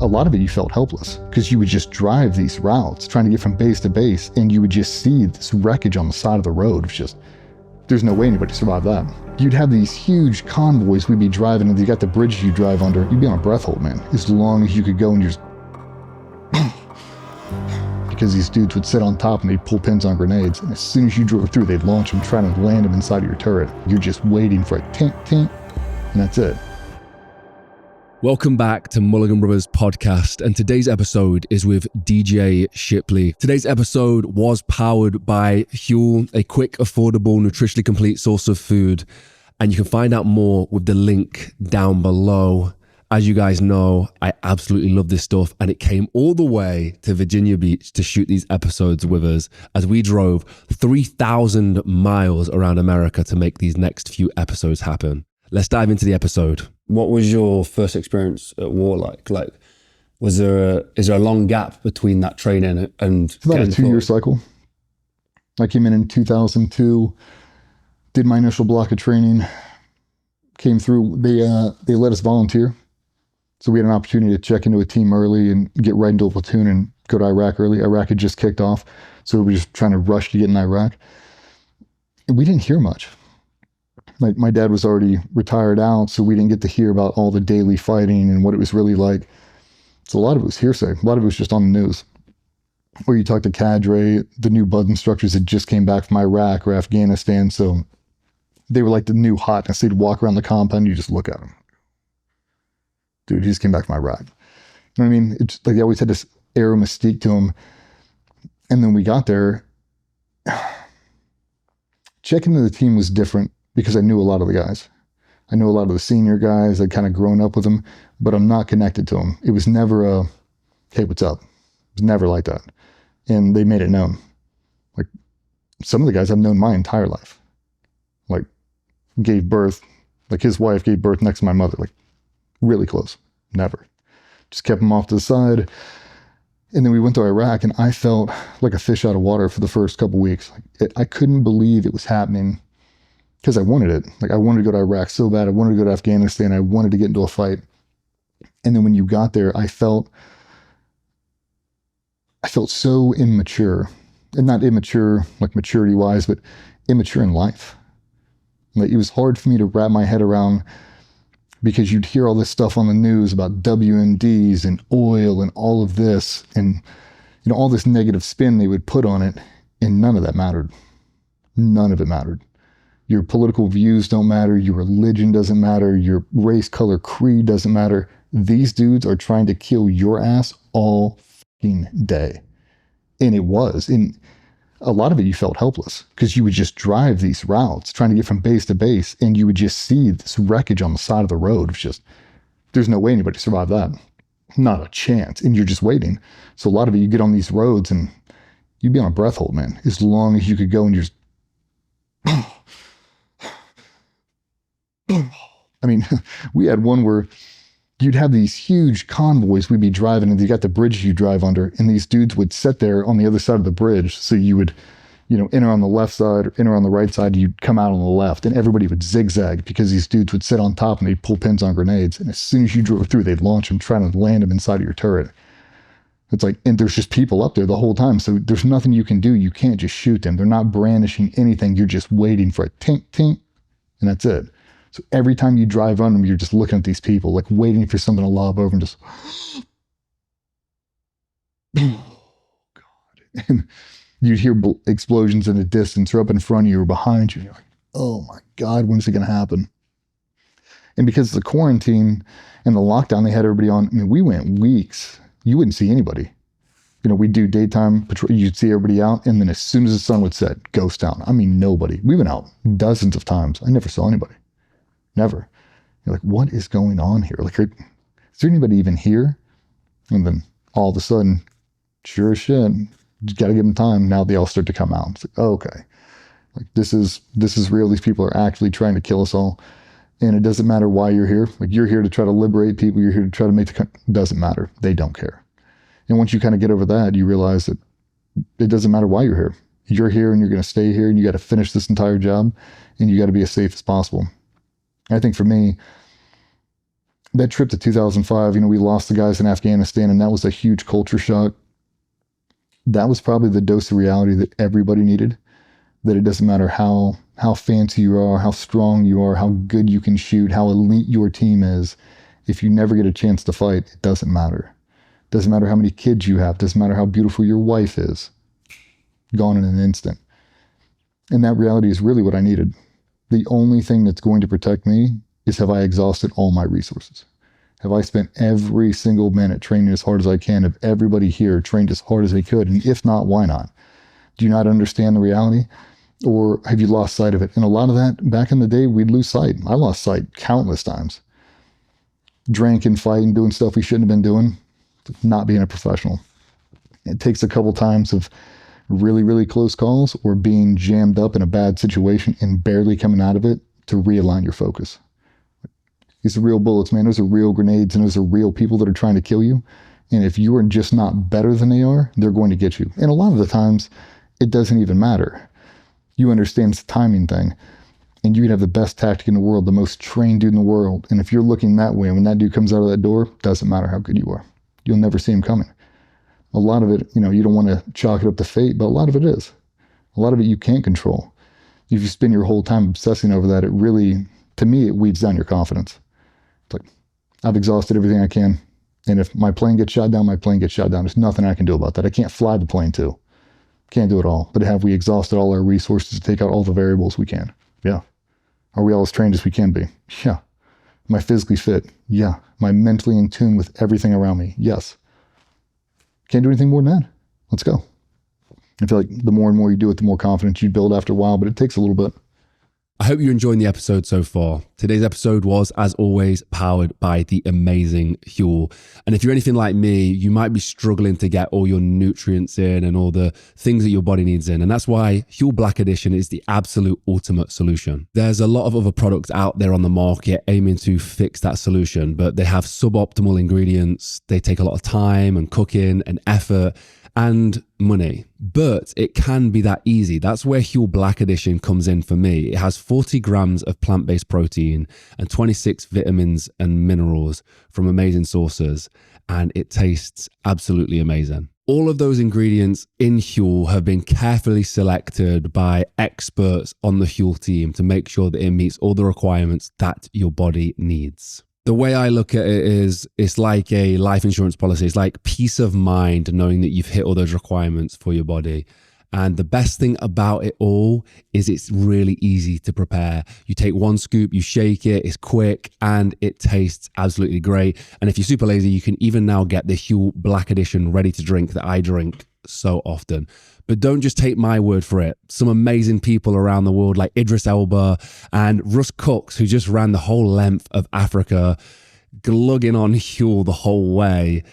a lot of it you felt helpless because you would just drive these routes trying to get from base to base, and you would just see this wreckage on the side of the road. It's just, there's no way anybody survived that. You'd have these huge convoys we'd be driving, and you got the bridges you drive under, you'd be on a breath hold, man, as long as you could go, and you're just because these dudes would sit on top and they'd pull pins on grenades, and as soon as you drove through, they'd launch them, trying to land them inside of your turret. You're just waiting for a tink, tink, and that's it. Welcome back to Mulligan Brothers podcast, and today's episode is with DJ Shipley. Today's episode was powered by HUEL, a quick, affordable, nutritionally complete source of food, and you can find out more with the link down below. As you guys know, I absolutely love this stuff, and it came all the way to Virginia Beach to shoot these episodes with us as we drove 3,000 miles around America to make these next few episodes happen. Let's dive into the episode. What was your first experience at war like? Like, is there a long gap between that training and it's about a 2-year cycle. I came in 2002, did my initial block of training, came through. They let us volunteer, so we had an opportunity to check into a team early and get right into a platoon and go to Iraq early. Iraq had just kicked off, so we were just trying to rush to get in Iraq, and we didn't hear much. Like, my dad was already retired out, so we didn't get to hear about all the daily fighting and what it was really like. So a lot of it was hearsay. A lot of it was just on the news. Or you talk to cadre, the new bud instructors that just came back from Iraq or Afghanistan, so they were like the new hotness. They'd walk around the compound, you just look at them. Dude, he just came back from Iraq. You know what I mean? It's like they always had this air of mystique to them. And then we got there. Checking into the team was different, because I knew a lot of the guys. I knew a lot of the senior guys. I'd kind of grown up with them, but I'm not connected to them. It was never a, hey, what's up? It was never like that. And they made it known. Like, some of the guys I've known my entire life. Like, gave birth, like his wife gave birth next to my mother, like really close. Never. Just kept them off to the side. And then we went to Iraq, and I felt like a fish out of water for the first couple weeks. Like, I couldn't believe it was happening, because I wanted it. Like, I wanted to go to Iraq so bad. I wanted to go to Afghanistan. I wanted to get into a fight. And then when you got there, I felt so immature. And not immature, like maturity-wise, but immature in life. Like, it was hard for me to wrap my head around, because you'd hear all this stuff on the news about WMDs and oil and all of this, and all this negative spin they would put on it, and none of that mattered. None of it mattered. Your political views don't matter. Your religion doesn't matter. Your race, color, creed doesn't matter. These dudes are trying to kill your ass all fucking day. And it was. And a lot of it you felt helpless, because you would just drive these routes trying to get from base to base, and you would just see this wreckage on the side of the road. It's just, there's no way anybody survived that. Not a chance. And you're just waiting. So a lot of it, you get on these roads and you'd be on a breath hold, man, as long as you could go, and you're just, I mean, we had one where you'd have these huge convoys we'd be driving, and you got the bridges you drive under, and these dudes would sit there on the other side of the bridge. So you would, enter on the left side or enter on the right side, you'd come out on the left, and everybody would zigzag, because these dudes would sit on top and they'd pull pins on grenades. And as soon as you drove through, they'd launch them, trying to land them inside of your turret. It's like, and there's just people up there the whole time. So there's nothing you can do. You can't just shoot them. They're not brandishing anything. You're just waiting for a tink, tink, and that's it. So every time you drive on them, you're just looking at these people, like waiting for something to lob over, and just, oh God. And you'd hear explosions in the distance, or up in front of you or behind you. And you're like, oh my God, when's it going to happen? And because of the quarantine and the lockdown, they had everybody on. I mean, we went weeks. You wouldn't see anybody. We'd do daytime patrol. You'd see everybody out. And then as soon as the sun would set, ghost town. I mean, nobody. We went out dozens of times. I never saw anybody. Never. You're like, what is going on here? Like, is there anybody even here? And then all of a sudden, sure as shit, you got to give them time. Now they all start to come out. It's like, oh, okay. Like, this is real. These people are actually trying to kill us all. And it doesn't matter why you're here. Like, you're here to try to liberate people. You're here to try to make the country. Doesn't matter. They don't care. And once you kind of get over that, you realize that it doesn't matter why you're here. You're here, and you're going to stay here, and you got to finish this entire job, and you got to be as safe as possible. I think for me, that trip to 2005, we lost the guys in Afghanistan, and that was a huge culture shock. That was probably the dose of reality that everybody needed, that it doesn't matter how fancy you are, how strong you are, how good you can shoot, how elite your team is. If you never get a chance to fight, it doesn't matter. It doesn't matter how many kids you have. It doesn't matter how beautiful your wife is. Gone in an instant. And that reality is really what I needed. The only thing that's going to protect me is, have I exhausted all my resources? Have I spent every single minute training as hard as I can? Have everybody here trained as hard as they could? And if not, why not? Do you not understand the reality? Or have you lost sight of it? And a lot of that, back in the day, we'd lose sight. I lost sight countless times. Drinking, fighting, doing stuff we shouldn't have been doing, not being a professional. It takes a couple times of really, really close calls or being jammed up in a bad situation and barely coming out of it to realign your focus. These are real bullets, man. Those are real grenades, and those are real people that are trying to kill you. And if you are just not better than they are, they're going to get you. And a lot of the times, it doesn't even matter. You understand it's a timing thing. And you can have the best tactic in the world, the most trained dude in the world. And if you're looking that way, when that dude comes out of that door, doesn't matter how good you are. You'll never see him coming. A lot of it, you don't want to chalk it up to fate, but a lot of it is. A lot of it you can't control. If you spend your whole time obsessing over that, it really, to me, it weeds down your confidence. It's like, I've exhausted everything I can. And if my plane gets shot down, my plane gets shot down. There's nothing I can do about that. I can't fly the plane too. Can't do it all. But have we exhausted all our resources to take out all the variables we can? Yeah. Are we all as trained as we can be? Yeah. Am I physically fit? Yeah. Am I mentally in tune with everything around me? Yes. Can't do anything more than that. Let's go. I feel like the more and more you do it, the more confidence you build after a while, but it takes a little bit. I hope you're enjoying the episode so far. Today's episode was, as always, powered by the amazing HUEL. And if you're anything like me, you might be struggling to get all your nutrients in and all the things that your body needs in. And that's why HUEL Black Edition is the absolute ultimate solution. There's a lot of other products out there on the market aiming to fix that solution, but they have suboptimal ingredients. They take a lot of time and cooking and effort and money, but it can be that easy. That's where HUEL Black Edition comes in for me. It has 40 grams of plant-based protein and 26 vitamins and minerals from amazing sources, and it tastes absolutely amazing. All of those ingredients in HUEL have been carefully selected by experts on the HUEL team to make sure that it meets all the requirements that your body needs. The way I look at it is, it's like a life insurance policy. It's like peace of mind knowing that you've hit all those requirements for your body. And the best thing about it all is it's really easy to prepare. You take one scoop, you shake it, it's quick, and it tastes absolutely great. And if you're super lazy, you can even now get the HUEL Black Edition ready to drink that I drink so often. But don't just take my word for it. Some amazing people around the world like Idris Elba and Russ Cooks, who just ran the whole length of Africa, glugging on HUEL the whole way.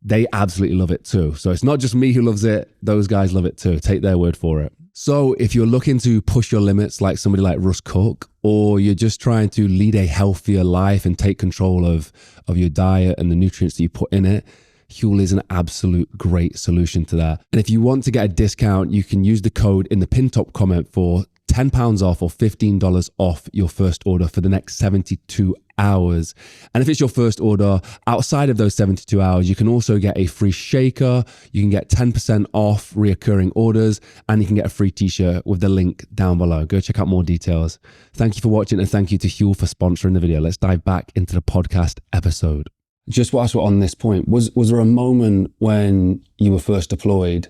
They absolutely love it too. So it's not just me who loves it. Those guys love it too. Take their word for it. So if you're looking to push your limits like somebody like Russ Cook, or you're just trying to lead a healthier life and take control of your diet and the nutrients that you put in it, HUEL is an absolute great solution to that. And if you want to get a discount, you can use the code in the pinned top comment for £10 off or $15 off your first order for the next 72 hours. And if it's your first order outside of those 72 hours, you can also get a free shaker. You can get 10% off reoccurring orders, and you can get a free t-shirt with the link down below. Go check out more details. Thank you for watching, and thank you to HUEL for sponsoring the video. Let's dive back into the podcast episode. Just whilst we're on this point, was there a moment when you were first deployed,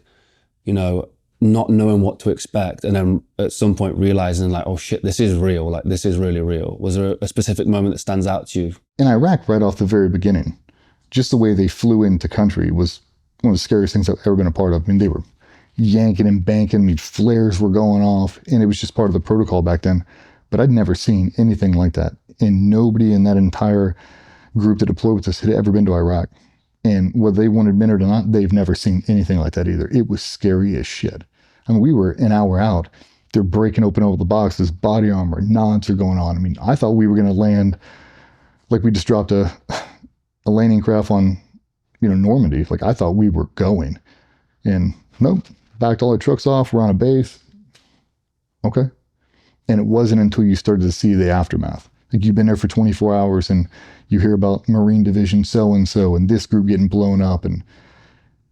not knowing what to expect, and then at some point realizing like, oh shit, this is real, like this is really real? Was there a specific moment that stands out to you? In Iraq, right off the very beginning, just the way they flew into country was one of the scariest things I've ever been a part of. I mean, they were yanking and banking, I mean, flares were going off, and it was just part of the protocol back then. But I'd never seen anything like that. And nobody in that entire group that deployed with us had ever been to Iraq. And whether they want to admit it or not, they've never seen anything like that either. It was scary as shit. I mean, we were an hour out. They're breaking open all the boxes, body armor, nods are going on. I mean, I thought we were going to land like we just dropped a landing craft on, Normandy. Like I thought we were going. And nope, backed all the trucks off. We're on a base. Okay. And it wasn't until you started to see the aftermath. Like you've been there for 24 hours and you hear about Marine Division so-and-so and this group getting blown up, and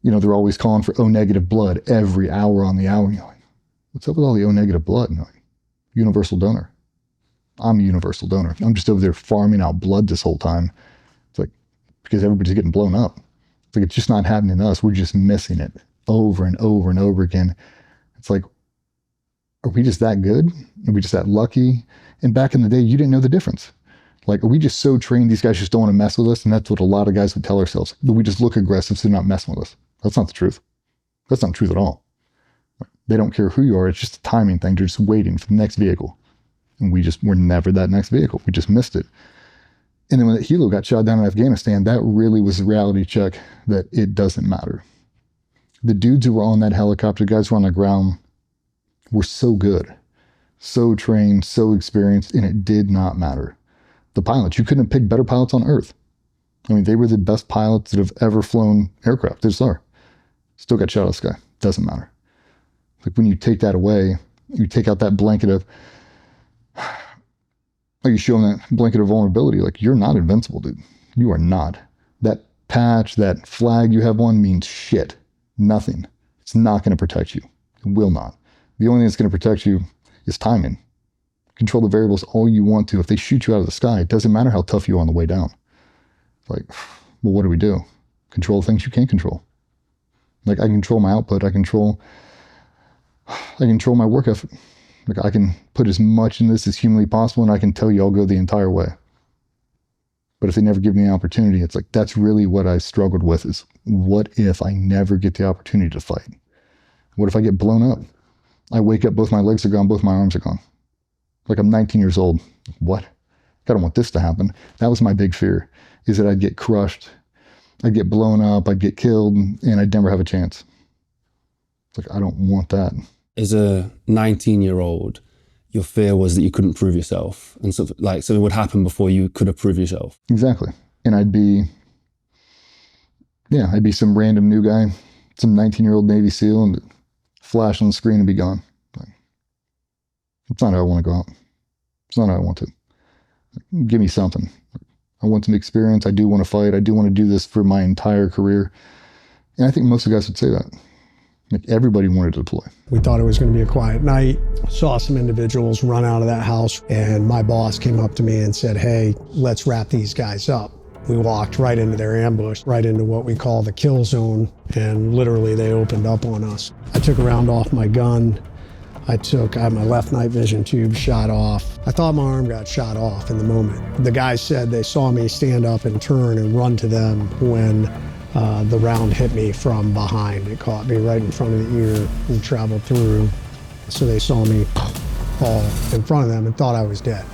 they're always calling for O-negative blood every hour on the hour. And you're like, what's up with all the O-negative blood? And like, universal donor. I'm a universal donor. I'm just over there farming out blood this whole time. It's like, because everybody's getting blown up. It's like, it's just not happening to us. We're just missing it over and over and over again. It's like, are we just that good? Are we just that lucky? And back in the day, you didn't know the difference. Like, are we just so trained these guys just don't want to mess with us? And that's what a lot of guys would tell ourselves. That we just look aggressive, so they're not messing with us. That's not the truth. That's not the truth at all. They don't care who you are. It's just a timing thing. They're just waiting for the next vehicle. And we're never that next vehicle. We just missed it. And then when that helo got shot down in Afghanistan, that really was a reality check that it doesn't matter. The dudes who were on that helicopter, guys who were on the ground, were so good, so trained, so experienced, and it did not matter. The pilots, you couldn't have picked better pilots on Earth. I mean, they were the best pilots that have ever flown aircraft. They just are. Still got shot out of the sky. Doesn't matter. Like when you take that away, you take out that blanket of, like you show them that blanket of vulnerability, like you're not invincible, dude. You are not. That patch, that flag you have on means shit. Nothing. It's not going to protect you. It will not. The only thing that's going to protect you is timing. Control the variables all you want to. If they shoot you out of the sky, it doesn't matter how tough you are on the way down. Like, well, what do we do? Control the things you can't control. Like I control my output. I control my work effort. Like I can put as much in this as humanly possible, and I can tell you I'll go the entire way. But if they never give me the opportunity, it's like, that's really what I struggled with is, what if I never get the opportunity to fight? What if I get blown up? I wake up, both my legs are gone, both my arms are gone. Like I'm 19 years old. What? I don't want this to happen. That was my big fear, is that I'd get crushed, I'd get blown up, I'd get killed, and I'd never have a chance. It's like, I don't want that. As a 19-year-old, your fear was that you couldn't prove yourself, and so something would happen before you could have proved yourself. Exactly. And I'd be some random new guy, some 19-year-old Navy SEAL, and flash on the screen and be gone. Like, it's not how I want to go out. It's not how I want to. Like, give me something. I want some experience. I do want to fight. I do want to do this for my entire career. And I think most of the guys would say that. Like everybody wanted to deploy. We thought it was going to be a quiet night. Saw some individuals run out of that house, and my boss came up to me and said, hey, let's wrap these guys up. We walked right into their ambush, right into what we call the kill zone, and literally they opened up on us. I took a round off my gun. I had my left night vision tube shot off. I thought my arm got shot off in the moment. The guys said they saw me stand up and turn and run to them when the round hit me from behind. It caught me right in front of the ear and traveled through. So they saw me fall in front of them and thought I was dead.